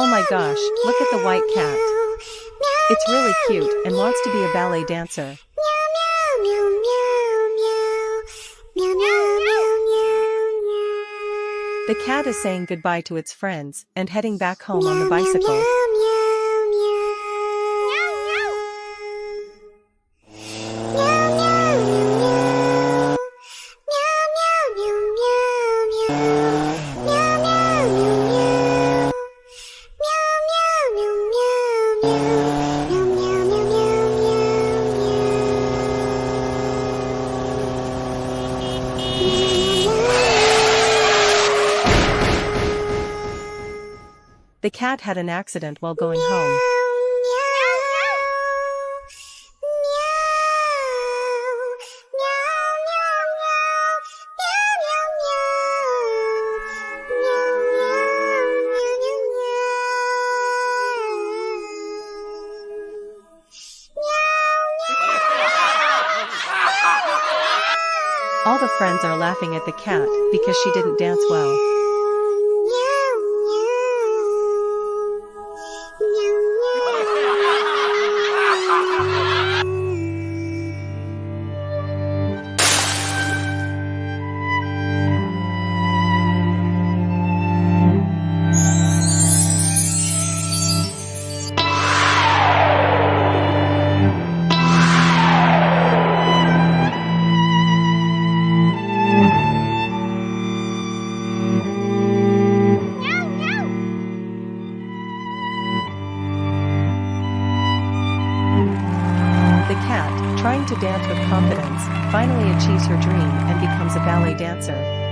Oh my gosh, look at the white cat. It's really cute and wants to be a ballet dancer. The cat is saying goodbye to its friends and heading back home on the bicycle. The cat had an accident while going home. All the friends are laughing at the cat because she didn't dance well. The cat, trying to dance with confidence, finally achieves her dream and becomes a ballet dancer.